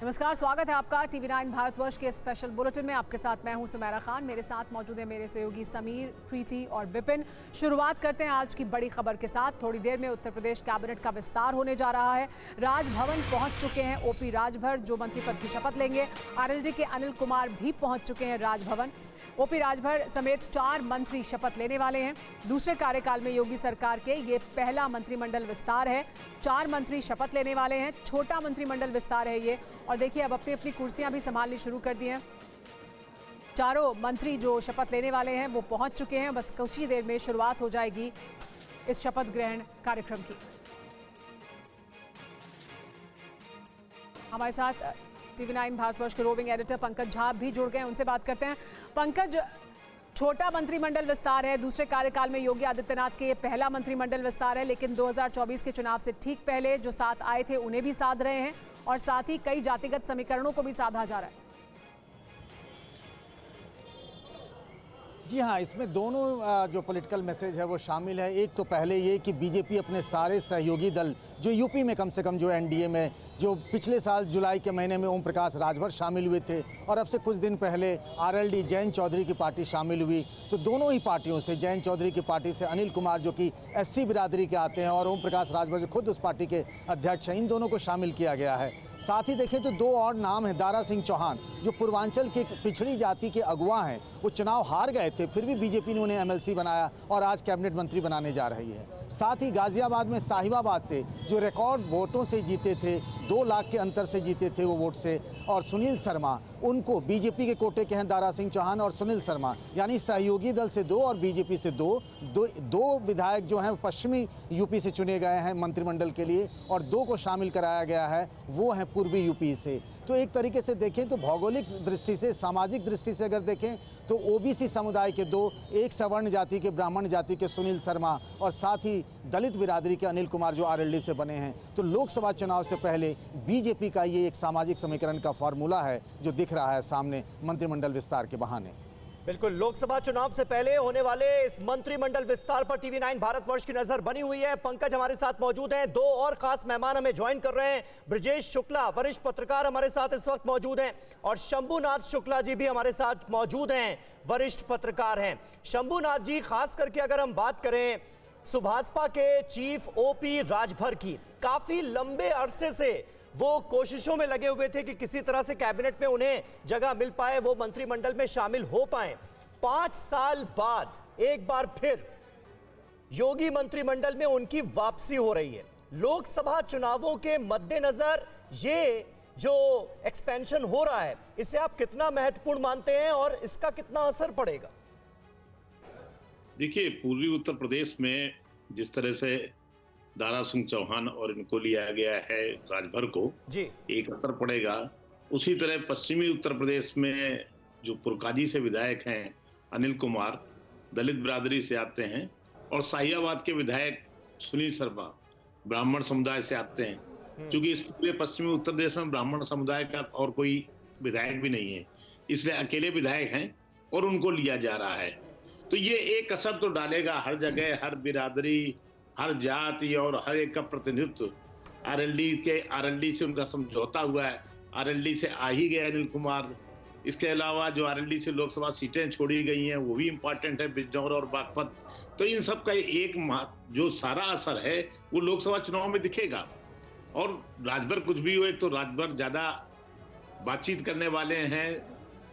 नमस्कार, स्वागत है आपका TV9 भारतवर्ष के स्पेशल बुलेटिन में। आपके साथ मैं हूं सुमेरा खान। मेरे साथ मौजूद है मेरे सहयोगी समीर, प्रीति और विपिन। शुरुआत करते हैं आज की बड़ी खबर के साथ। थोड़ी देर में उत्तर प्रदेश कैबिनेट का विस्तार होने जा रहा है। राजभवन पहुंच चुके हैं ओपी राजभर, जो मंत्री पद की शपथ लेंगे। आरएलडी के अनिल कुमार भी पहुंच चुके हैं राजभवन। ओपी राजभर समेत 4 मंत्री शपथ लेने वाले हैं। दूसरे कार्यकाल में योगी सरकार के ये पहला मंत्रिमंडल विस्तार है। 4 मंत्री शपथ लेने वाले हैं। छोटा मंत्रिमंडल विस्तार है ये। और देखिए, अब अपनी अपनी कुर्सियां भी संभालनी शुरू कर दी हैं। चारों मंत्री जो शपथ लेने वाले हैं वो पहुंच चुके हैं। बस कुछ ही देर में शुरुआत हो जाएगी इस शपथ ग्रहण कार्यक्रम की। हमारे साथ TV9 भारतवर्ष के रोविंग एडिटर पंकज झा भी जुड़ गए, उनसे बात करते हैं। पंकज, छोटा मंत्रिमंडल विस्तार है। दूसरे कार्यकाल में योगी आदित्यनाथ के ये पहला मंत्रिमंडल विस्तार है, लेकिन 2024 के चुनाव से ठीक पहले जो साथ आए थे उन्हें भी साध रहे हैं और साथ ही कई जातिगत समीकरणों को भी साधा जा रहा है। जी हाँ, इसमें दोनों जो पॉलिटिकल मैसेज है वो शामिल है। एक तो पहले ये कि बीजेपी अपने सारे सहयोगी दल जो यूपी में कम से कम जो एनडीए में जो पिछले साल जुलाई के महीने में ओम प्रकाश राजभर शामिल हुए थे और अब से कुछ दिन पहले आरएलडी जयंत चौधरी की पार्टी शामिल हुई, तो दोनों ही पार्टियों से, जयंत चौधरी की पार्टी से अनिल कुमार जो कि एससी बिरादरी के आते हैं और ओम प्रकाश राजभर जो खुद उस पार्टी के अध्यक्ष हैं, इन दोनों को शामिल किया गया है। साथ ही देखें तो 2 और नाम हैं। दारा सिंह चौहान जो पूर्वांचल के पिछड़ी जाति के अगुवा हैं, वो चुनाव हार गए थे, फिर भी बीजेपी ने उन्हें एमएलसी बनाया और आज कैबिनेट मंत्री बनाने जा रही है। साथ ही गाजियाबाद में साहिबाबाद से जो रिकॉर्ड वोटों से जीते थे, 2 लाख के अंतर से जीते थे वो वोट से, और सुनील शर्मा, उनको बीजेपी के कोटे के हैं दारा सिंह चौहान और सुनील शर्मा, यानी सहयोगी दल से 2 और बीजेपी से 2 विधायक जो हैं पश्चिमी यूपी से चुने गए हैं मंत्रिमंडल के लिए, और 2 को शामिल कराया गया है, वो हैं पूर्वी यूपी से। तो एक तरीके से देखें तो भौगोलिक दृष्टि से, सामाजिक दृष्टि से अगर देखें तो ओबीसी समुदाय के 2, एक सवर्ण जाति के ब्राह्मण जाति के सुनील शर्मा और साथ ही दलित बिरादरी के अनिल कुमार जो आरएलडी से बने हैं। तो लोकसभा चुनाव से पहले बीजेपी का ये एक सामाजिक समीकरण का फॉर्मूला है जो दिख रहा है सामने मंत्रिमंडल विस्तार के बहाने। बिल्कुल, लोकसभा चुनाव से पहले होने वाले इस मंत्रिमंडल विस्तार पर TV9 भारतवर्ष की नजर बनी हुई है। पंकज हमारे साथ मौजूद हैं। 2 और खास मेहमान हमें ज्वाइन कर रहे हैं। ब्रजेश शुक्ला, वरिष्ठ पत्रकार, हमारे साथ इस वक्त मौजूद हैं, और शंभुनाथ शुक्ला जी भी हमारे साथ मौजूद हैं, वरिष्ठ पत्रकार हैं। शंभुनाथ जी, खास करके अगर हम बात करें सुभाषपा के चीफ ओपी राजभर की, काफी लंबे अरसे से वो कोशिशों में लगे हुए थे कि किसी तरह से कैबिनेट में उन्हें जगह मिल पाए, वो मंत्रिमंडल में शामिल हो पाए। 5 साल बाद एक बार फिर योगी मंत्रिमंडल में उनकी वापसी हो रही है। लोकसभा चुनावों के मद्देनजर ये जो एक्सपेंशन हो रहा है, इसे आप कितना महत्वपूर्ण मानते हैं और इसका कितना असर पड़ेगा? देखिए, पूर्वी उत्तर प्रदेश में जिस तरह से दारा सिंह चौहान और इनको लिया गया है राजभर को, जी, एक असर पड़ेगा। उसी तरह पश्चिमी उत्तर प्रदेश में जो पुरकाजी से विधायक हैं अनिल कुमार, दलित बिरादरी से आते हैं, और साहिबाबाद के विधायक सुनील शर्मा ब्राह्मण समुदाय से आते हैं। क्योंकि इस पूरे पश्चिमी उत्तर प्रदेश में ब्राह्मण समुदाय का और कोई विधायक भी नहीं है, इसलिए अकेले विधायक हैं और उनको लिया जा रहा है। तो ये एक असर तो डालेगा हर जगह, हर बिरादरी, हर जाति और हर एक का प्रतिनिधित्व। आरएलडी से उनका समझौता हुआ है, आरएलडी से आ ही गए अनिल कुमार। इसके अलावा जो आरएलडी से लोकसभा सीटें छोड़ी गई हैं वो भी इम्पॉर्टेंट है, बिजनौर और बागपत। तो इन सब का एक जो सारा असर है वो लोकसभा चुनाव में दिखेगा। और राजभर कुछ भी हो, एक तो राजभर ज़्यादा बातचीत करने वाले हैं,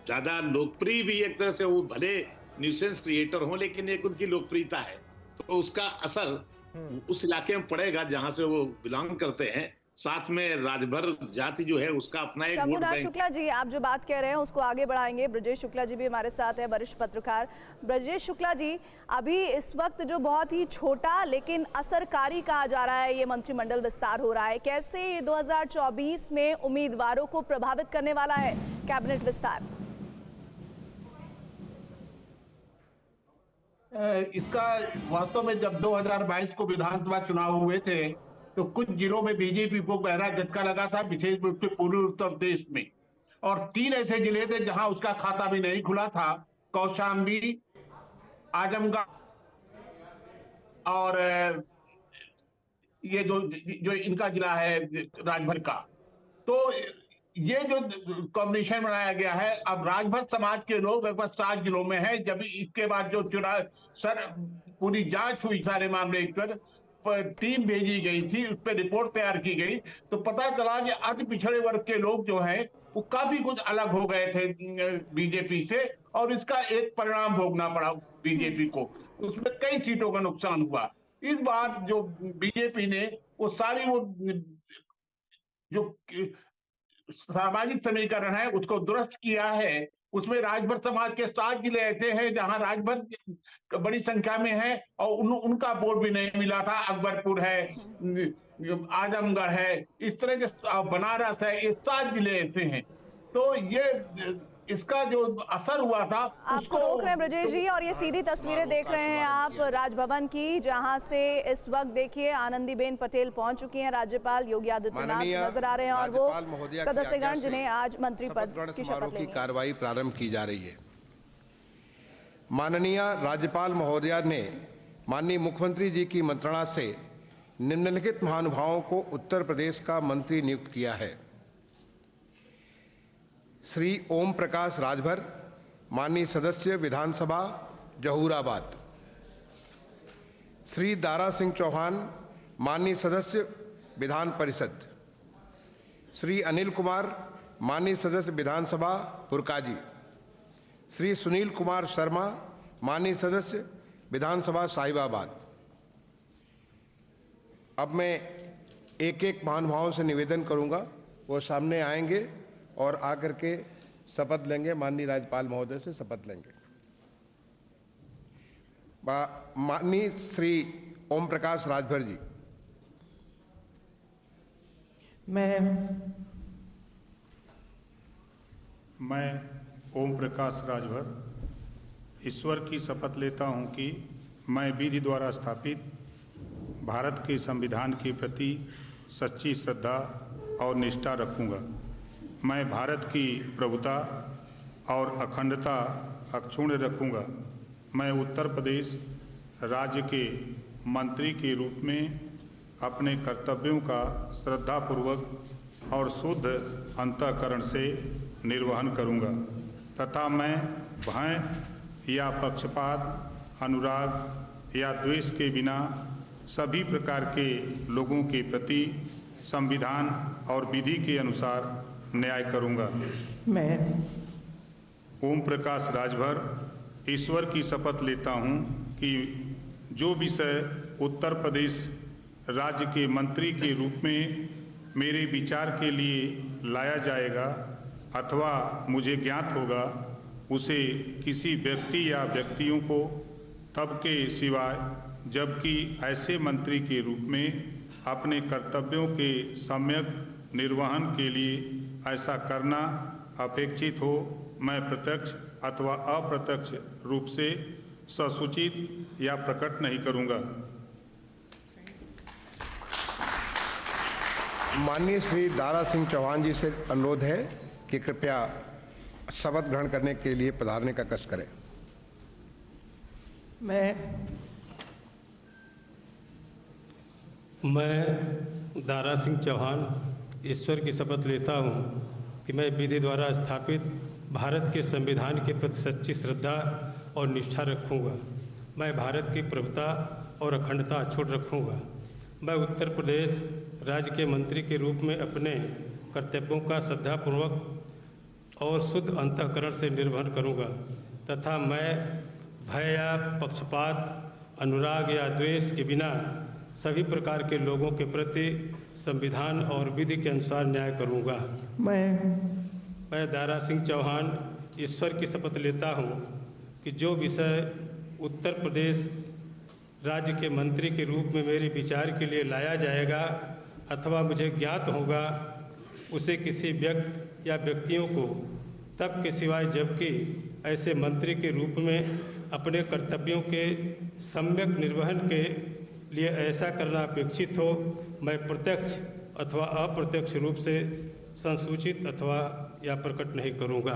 ज़्यादा लोकप्रिय भी एक तरह से, वो भले न्यूसेंस क्रिएटर हो लेकिन एक उनकी लोकप्रियता है, तो उसका असर उस इलाके में पड़ेगा जहां से वो बिलोंग करते हैं। साथ में राजभर जाति जो है उसका अपना एक वोट बैंक। शुक्ला जी, आप जो बात कह रहे हैं उसको आगे बढ़ाएंगे। ब्रजेश शुक्ला जी भी हमारे साथ है, वरिष्ठ पत्रकार। ब्रजेश शुक्ला जी, अभी इस वक्त जो बहुत ही छोटा लेकिन असरकारी कहा जा रहा है ये मंत्रिमंडल विस्तार हो रहा है, कैसे ये 2024 में उम्मीदवारों को प्रभावित करने वाला है कैबिनेट विस्तार? इसका वास्तव में जब 2022 को विधानसभा चुनाव हुए थे तो कुछ जिलों में बीजेपी को गहरा झटका लगा था, विशेष रूप से पूर्वी उत्तर प्रदेश में, और 3 ऐसे जिले थे जहां उसका खाता भी नहीं खुला था, कौशाम्बी, आजमगढ़ और ये जो इनका जिला है राजभर का। तो ये जो कॉम्बिनेशन बनाया गया है, अब राजभर समाज के लोग लगभग 7 जिलों में है। जब इसके बाद जो चुनाव पूरी जांच हुई सारे मामले पर टीम भेजी गई थी, उस पर रिपोर्ट तैयार की गई, तो पता चला कि अति पिछड़े वर्ग के लोग जो हैं वो काफी कुछ अलग हो गए थे बीजेपी से, और इसका एक परिणाम भोगना पड़ा बीजेपी को। उसमें कई सीटों का नुकसान हुआ। इस बार जो बीजेपी ने वो सारी वो जो सामाजिक समीकरण है उसको दुरुस्त किया है। उसमें राजभर समाज के 7 जिले ऐसे हैं जहां राजभर बड़ी संख्या में है और उनका वोट भी नहीं मिला था। अकबरपुर है, आजमगढ़ है, इस तरह के बनारस है, ये 7 जिले ऐसे हैं। तो ये इसका जो असर हुआ था आपको रोक रहे हैं ब्रजेश जी, और ये सीधी तस्वीरें देख रहे हैं आप राजभवन की, जहां से इस वक्त देखिए आनंदीबेन पटेल पहुंच चुकी हैं, राज्यपाल योगी आदित्यनाथ नजर आ रहे हैं, और वो सदस्यगण जिन्हें आज मंत्री पद की शपथ लेनी है। कार्रवाई प्रारंभ की जा रही है। माननीय राज्यपाल महोदया ने माननीय मुख्यमंत्री जी की मंत्रणा से निम्नलिखित महानुभावों को उत्तर प्रदेश का मंत्री नियुक्त किया है। श्री ओम प्रकाश राजभर, माननीय सदस्य विधानसभा जहूराबाद। श्री दारा सिंह चौहान, माननीय सदस्य विधान परिषद। श्री अनिल कुमार, माननीय सदस्य विधानसभा पुरकाजी। श्री सुनील कुमार शर्मा, माननीय सदस्य विधानसभा साहिबाबाद। अब मैं एक एक महानुभावों से निवेदन करूंगा, वो सामने आएंगे और आकर के शपथ लेंगे, माननीय राज्यपाल महोदय से शपथ लेंगे। माननीय श्री ओम प्रकाश राजभर जी। मैं ओम प्रकाश राजभर ईश्वर की शपथ लेता हूं कि मैं विधि द्वारा स्थापित भारत के संविधान के प्रति सच्ची श्रद्धा और निष्ठा रखूंगा। मैं भारत की प्रभुता और अखंडता अक्षुण्ण रखूंगा। मैं उत्तर प्रदेश राज्य के मंत्री के रूप में अपने कर्तव्यों का श्रद्धापूर्वक और शुद्ध अंतःकरण से निर्वहन करूंगा तथा मैं भय या पक्षपात, अनुराग या द्वेष के बिना सभी प्रकार के लोगों के प्रति संविधान और विधि के अनुसार न्याय करूंगा। मैं ओम प्रकाश राजभर ईश्वर की शपथ लेता हूं कि जो विषय उत्तर प्रदेश राज्य के मंत्री के रूप में मेरे विचार के लिए लाया जाएगा अथवा मुझे ज्ञात होगा, उसे किसी व्यक्ति या व्यक्तियों को तब के सिवाय जबकि ऐसे मंत्री के रूप में अपने कर्तव्यों के सम्यक निर्वहन के लिए ऐसा करना अपेक्षित हो, मैं प्रत्यक्ष अथवा अप्रत्यक्ष रूप से ससूचित या प्रकट नहीं करूंगा। माननीय श्री दारा सिंह चौहान जी से अनुरोध है कि कृपया शपथ ग्रहण करने के लिए पधारने का कष्ट करें। मैं दारा सिंह चौहान ईश्वर की शपथ लेता हूं कि मैं विधि द्वारा स्थापित भारत के संविधान के प्रति सच्ची श्रद्धा और निष्ठा रखूंगा। मैं भारत की प्रभुता और अखंडता अक्षुण्ण रखूंगा। मैं उत्तर प्रदेश राज्य के मंत्री के रूप में अपने कर्तव्यों का श्रद्धापूर्वक और शुद्ध अंतःकरण से निर्वहन करूंगा तथा मैं भय या पक्षपात, अनुराग या द्वेष के बिना सभी प्रकार के लोगों के प्रति संविधान और विधि के अनुसार न्याय करूंगा। मैं दारा सिंह चौहान ईश्वर की शपथ लेता हूं कि जो विषय उत्तर प्रदेश राज्य के मंत्री के रूप में मेरे विचार के लिए लाया जाएगा अथवा मुझे ज्ञात होगा, उसे किसी व्यक्ति या व्यक्तियों को तब के सिवाय जबकि ऐसे मंत्री के रूप में अपने कर्तव्यों के सम्यक निर्वहन के लिए ऐसा करना अपेक्षित हो, मैं प्रत्यक्ष अथवा अप्रत्यक्ष रूप से संसूचित अथवा या प्रकट नहीं करूंगा।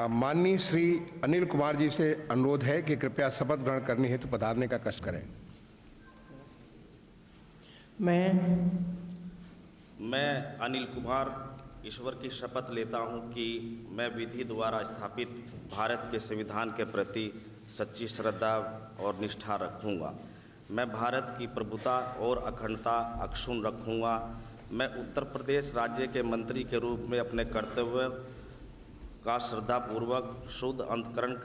माननीय श्री अनिल कुमार जी से अनुरोध है कि कृपया शपथ ग्रहण करनी हेतु पधारने का कष्ट करें। मैं अनिल कुमार ईश्वर की शपथ लेता हूं कि मैं विधि द्वारा स्थापित भारत के संविधान के प्रति सच्ची श्रद्धा और निष्ठा रखूंगा। मैं भारत की प्रभुता और अखंडता अक्षुण्ण रखूंगा। मैं उत्तर प्रदेश राज्य के मंत्री के रूप में अपने कर्तव्य का श्रद्धापूर्वक शुद्ध अंतःकरण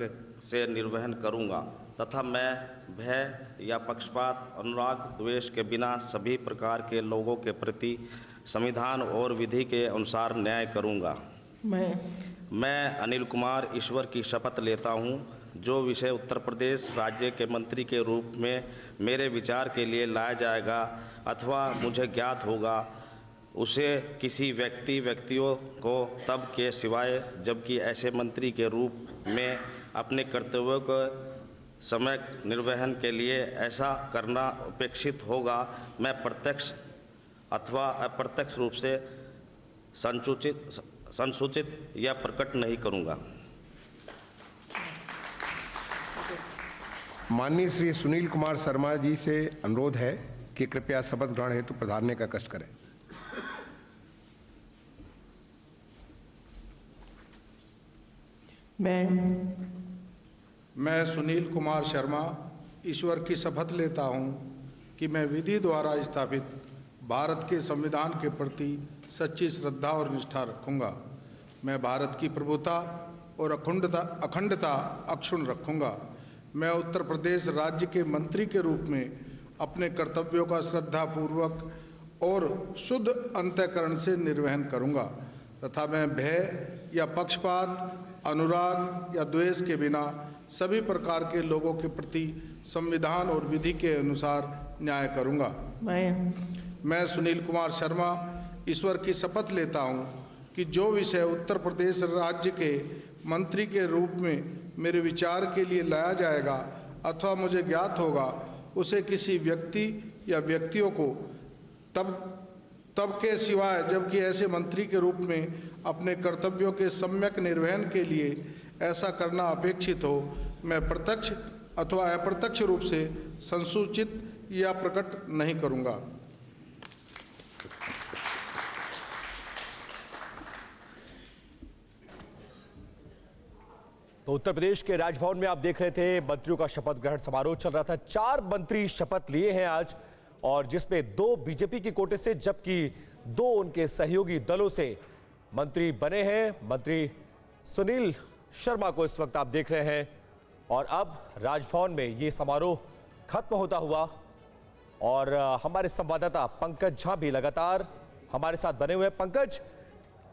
से निर्वहन करूंगा तथा मैं भय या पक्षपात, अनुराग, द्वेष के बिना सभी प्रकार के लोगों के प्रति संविधान और विधि के अनुसार न्याय करूंगा। मैं अनिल कुमार ईश्वर की शपथ लेता हूं, जो विषय उत्तर प्रदेश राज्य के मंत्री के रूप में मेरे विचार के लिए लाया जाएगा अथवा मुझे ज्ञात होगा, उसे किसी व्यक्तियों को तब के सिवाय जबकि ऐसे मंत्री के रूप में अपने कर्तव्यों को समय निर्वहन के लिए ऐसा करना अपेक्षित होगा, मैं प्रत्यक्ष अथवा अप्रत्यक्ष रूप से संसूचित या प्रकट नहीं करूंगा। माननीय श्री सुनील कुमार शर्मा जी से अनुरोध है कि कृपया शपथ ग्रहण हेतु पधारने का कष्ट करें। मैं सुनील कुमार शर्मा ईश्वर की शपथ लेता हूं कि मैं विधि द्वारा स्थापित भारत के संविधान के प्रति सच्ची श्रद्धा और निष्ठा रखूंगा। मैं भारत की प्रभुता और अखंडता अक्षुण्ण रखूंगा। मैं उत्तर प्रदेश राज्य के मंत्री के रूप में अपने कर्तव्यों का श्रद्धापूर्वक और शुद्ध अंतःकरण से निर्वहन करूंगा तथा मैं भय या पक्षपात, अनुराग या द्वेष के बिना सभी प्रकार के लोगों के प्रति संविधान और विधि के अनुसार न्याय करूंगा। मैं सुनील कुमार शर्मा ईश्वर की शपथ लेता हूं कि जो विषय उत्तर प्रदेश राज्य के मंत्री के रूप में मेरे विचार के लिए लाया जाएगा अथवा मुझे ज्ञात होगा, उसे किसी व्यक्ति या व्यक्तियों को तब के सिवाय जबकि ऐसे मंत्री के रूप में अपने कर्तव्यों के सम्यक निर्वहन के लिए ऐसा करना अपेक्षित हो, मैं प्रत्यक्ष अथवा अप्रत्यक्ष रूप से संसूचित या प्रकट नहीं करूंगा। तो उत्तर प्रदेश के राजभवन में आप देख रहे थे मंत्रियों का शपथ ग्रहण समारोह चल रहा था। 4 मंत्री शपथ लिए हैं आज, और जिसमें 2 बीजेपी के कोटे से जबकि 2 उनके सहयोगी दलों से मंत्री बने हैं। मंत्री सुनील शर्मा को इस वक्त आप देख रहे हैं, और अब राजभवन में ये समारोह खत्म होता हुआ, और हमारे संवाददाता पंकज झा भी लगातार हमारे साथ बने हुए हैं। पंकज,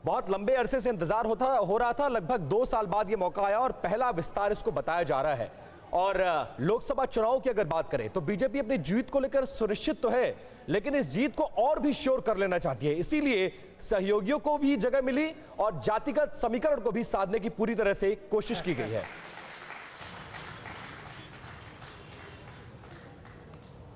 बहुत लंबे अरसे से इंतजार हो रहा था, लगभग 2 साल बाद ये मौका आया और पहला विस्तार इसको बताया जा रहा है। और लोकसभा चुनाव की अगर बात करें तो बीजेपी अपनी जीत को लेकर सुनिश्चित तो है, लेकिन इस जीत को और भी श्योर कर लेना चाहती है। इसीलिए सहयोगियों को भी जगह मिली और जातिगत समीकरण को भी साधने की पूरी तरह से कोशिश की गई है।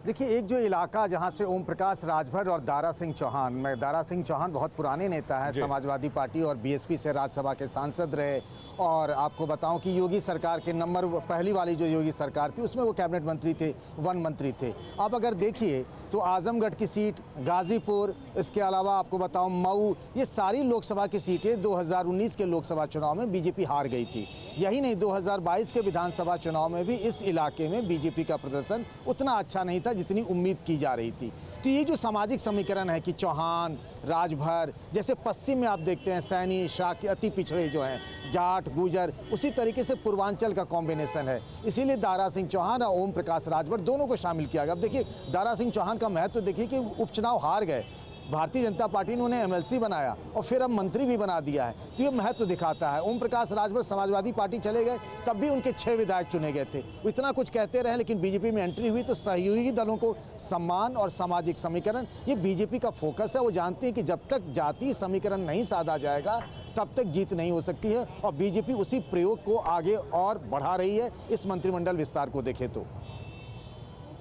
देखिए, एक जो इलाका जहां से ओम प्रकाश राजभर और दारा सिंह चौहान बहुत पुराने नेता हैं, समाजवादी पार्टी और बीएसपी से राज्यसभा के सांसद रहे, और आपको बताऊं कि योगी सरकार के पहली वाली जो योगी सरकार थी उसमें वो कैबिनेट मंत्री थे, वन मंत्री थे। अब अगर देखिए तो आजमगढ़ की सीट, गाजीपुर, इसके अलावा आपको बताऊं मऊ, ये सारी लोकसभा की सीटें 2019 के लोकसभा चुनाव में बीजेपी हार गई थी। यही नहीं, 2022 के विधानसभा चुनाव में भी इस इलाके में बीजेपी का प्रदर्शन उतना अच्छा नहीं था जितनी उम्मीद की जा रही थी। तो ये जो सामाजिक समीकरण है कि चौहान, राजभर, जैसे पश्चिम में आप देखते हैं सैनी, शाक्य, अति पिछड़े जो हैं, जाट, गुजर, उसी तरीके से पूर्वांचल का कॉम्बिनेशन है। इसीलिए दारा सिंह चौहान और ओम प्रकाश राजभर दोनों को शामिल किया गया। अब देखिए, दारा सिंह चौहान का महत्व देखिए कि उपचुनाव हार गए, भारतीय जनता पार्टी ने उन्हें एमएलसी बनाया और फिर अब मंत्री भी बना दिया है, तो ये महत्व दिखाता है। ओम प्रकाश राजभर समाजवादी पार्टी चले गए, तब भी उनके 6 विधायक चुने गए थे। वो इतना कुछ कहते रहे, लेकिन बीजेपी में एंट्री हुई तो सहयोगी दलों को सम्मान और सामाजिक समीकरण, ये बीजेपी का फोकस है। वो जानते हैं कि जब तक जातीय समीकरण नहीं साधा जाएगा तब तक जीत नहीं हो सकती है, और बीजेपी उसी प्रयोग को आगे और बढ़ा रही है। इस मंत्रिमंडल विस्तार को देखें तो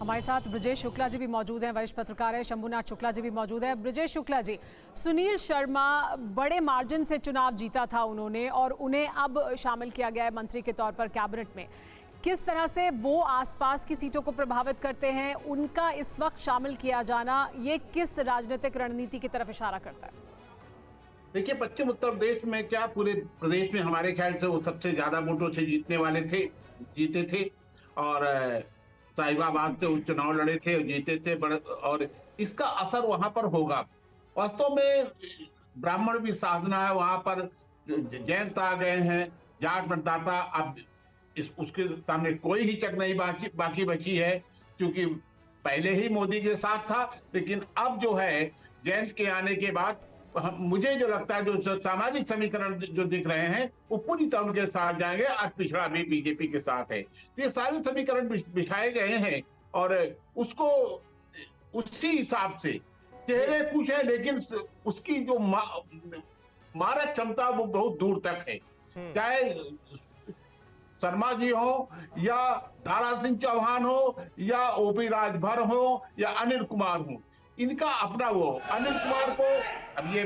हमारे साथ ब्रजेश शुक्ला जी भी मौजूद हैं, वरिष्ठ पत्रकार है। शंभुनाथ शुक्ला जी भी मौजूद है। ब्रजेश शुक्ला जी, सुनील शर्मा बड़े मार्जिन से चुनाव जीता था उन्होंने, और उन्हें अब शामिल किया गया है मंत्री के तौर पर कैबिनेट में। किस तरह से वो आसपास की सीटों को प्रभावित करते हैं, उनका इस वक्त शामिल किया जाना ये किस राजनीतिक रणनीति की तरफ इशारा करता है? देखिए, पश्चिम उत्तर प्रदेश में क्या पूरे प्रदेश में हमारे ख्याल से वो सबसे ज्यादा वोटों से जीते थे और साहिबाबाद से वो चुनाव लड़े थे और जीते थे, और इसका असर वहां पर होगा। वास्तव में ब्राह्मण भी साधना है वहां पर, जैन आ गए हैं, जाट मतदाता अब उसके सामने कोई ही चक नहीं बाकी बची है, क्योंकि पहले ही मोदी के साथ था, लेकिन अब जो है जैन के आने के बाद मुझे जो लगता है जो सामाजिक समीकरण जो दिख रहे हैं वो पूरी तरह उनके साथ जाएंगे। आज पिछड़ा भी बीजेपी के साथ है, ये सारे समीकरण बिछाए गए हैं और उसको उसी हिसाब से चेहरे कुछ है, लेकिन उसकी जो मारक क्षमता वो बहुत दूर तक है। चाहे शर्मा जी हो या दारा सिंह चौहान हो या ओपी राजभर हो या अनिल कुमार हो, इनका अपना वो अनिल कुमार को अब ये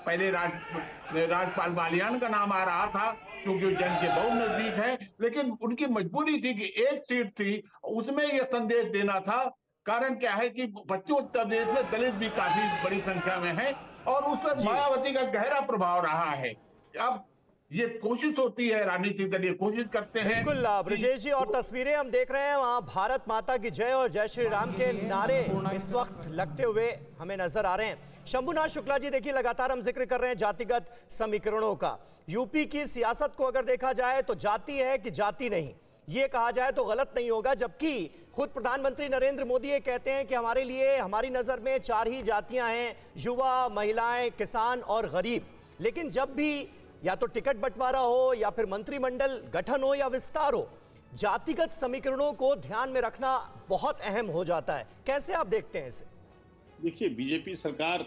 पहले राजपाल बालियान का नाम आ रहा था क्योंकि वो जन के बहुत नजदीक है, लेकिन उनकी मजबूरी थी कि एक सीट थी उसमें ये संदेश देना था। कारण क्या है कि पश्चिम उत्तर प्रदेश में दलित भी काफी बड़ी संख्या में है और उस पर मायावती का गहरा प्रभाव रहा है। अब ये कोशिश होती है, राजनीतिक दल ये कोशिश करते हैं। बिल्कुल ब्रजेश जी, और तस्वीरें हम देख रहे हैं वहां भारत माता की जय और जय श्री राम के नारे इस वक्त लगते हुए हमें नजर आ रहे हैं। शंभुनाथ शुक्ला जी, देखिए लगातार हम जिक्र कर रहे हैं जातिगत समीकरणों का। यूपी की सियासत को अगर देखा जाए तो जाति है कि जाति नहीं, ये कहा जाए तो गलत नहीं होगा, जबकि खुद प्रधानमंत्री नरेंद्र मोदी ये कहते हैं कि हमारे लिए, हमारी नजर में 4 ही जातियां हैं, युवा, महिलाएं, किसान और गरीब। लेकिन जब भी या तो टिकट बंटवारा हो या फिर मंत्रिमंडल गठन हो या विस्तार हो, जातिगत समीकरणों को ध्यान में रखना बहुत अहम हो जाता है। कैसे आप देखते हैं इसे? देखिए, बीजेपी सरकार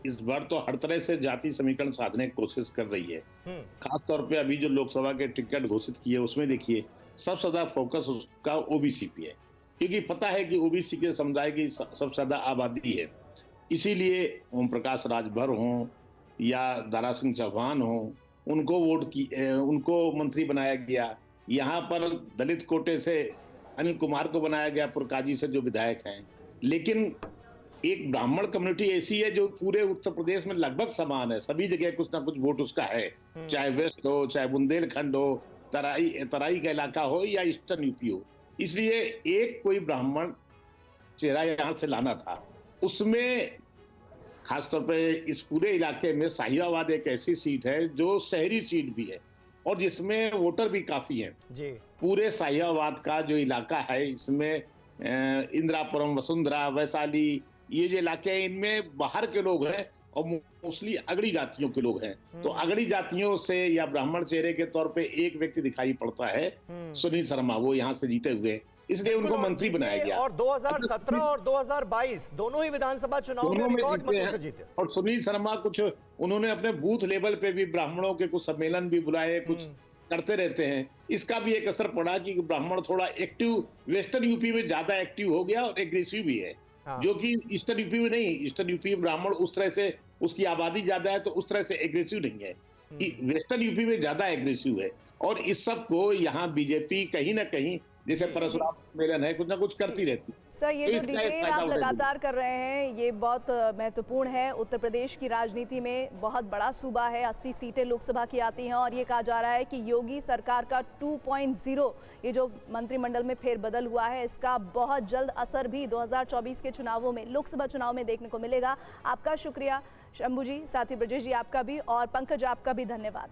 इस बार तो हर तरह से जाति समीकरण साधने की कोशिश कर रही है। खासतौर पे अभी जो लोकसभा के टिकट घोषित किए उसमें देखिए सबसे ज्यादा फोकस उसका ओबीसी पे है, क्योंकि पता है कि ओबीसी के समुदाय की सबसे ज्यादा आबादी है। इसीलिए ओम प्रकाश राजभर हों या दारा सिंह चौहान हो, उनको मंत्री बनाया गया। यहाँ पर दलित कोटे से अनिल कुमार को बनाया गया, पुरकाजी से जो विधायक हैं। लेकिन एक ब्राह्मण कम्युनिटी ऐसी है जो पूरे उत्तर प्रदेश में लगभग समान है, सभी जगह कुछ ना कुछ वोट उसका है, चाहे वेस्ट हो, चाहे बुंदेलखंड हो, तराई का इलाका हो या ईस्टर्न यूपी हो। इसलिए एक कोई ब्राह्मण चेहरा यहाँ से लाना था। उसमें खासतौर पे इस पूरे इलाके में साहिबाबाद एक ऐसी सीट है जो शहरी सीट भी है और जिसमें वोटर भी काफी हैं। जी। पूरे साहिबाबाद का जो इलाका है, इसमें इंदिरापुरम, वसुंधरा, वैशाली, ये जो इलाके हैं, इनमें बाहर के लोग हैं और मोस्टली अगड़ी जातियों के लोग हैं। तो अगड़ी जातियों से या ब्राह्मण चेहरे के तौर पे एक व्यक्ति दिखाई पड़ता है, सुनील शर्मा, वो यहाँ से जीते हुए, इसलिए उनको मंत्री बनाया गया। और 2017 और 2022 दोनों ही विधानसभा चुनाव में रिकॉर्ड मतों से जीते। और सुनील शर्मा कुछ उन्होंने अपने बूथ लेवल पे भी ब्राह्मणों के कुछ सम्मेलन भी बुलाए, कुछ करते रहते हैं। इसका भी एक असर पड़ा कि ब्राह्मण थोड़ा एक्टिव, वेस्टर्न यूपी में ज्यादा एक्टिव हो गया और एग्रेसिव भी है, जो कि ईस्टर्न यूपी में नहीं। ईस्टर्न यूपी में ब्राह्मण उस तरह से, उसकी आबादी ज्यादा है तो उस तरह से एग्रेसिव नहीं है। वेस्टर्न यूपी में ज्यादा एग्रेसिव है और इस सब को यहाँ बीजेपी कहीं ना कहीं, जैसे परशुराम सम्मेलन है, कुछ ना कुछ करती रहती। सर, ये जो डिटेल आप लगातार कर रहे हैं ये बहुत महत्वपूर्ण है। उत्तर प्रदेश की राजनीति में बहुत बड़ा सूबा है, 80 सीटें लोकसभा की आती हैं और ये कहा जा रहा है कि योगी सरकार का 2.0 ये जो मंत्रिमंडल में फेरबदल हुआ है, इसका बहुत जल्द असर भी 2024 के चुनावों में, लोकसभा चुनाव में देखने को मिलेगा। आपका शुक्रिया शंभू जी, साथ ही ब्रजेश जी आपका भी, और पंकज आपका भी धन्यवाद।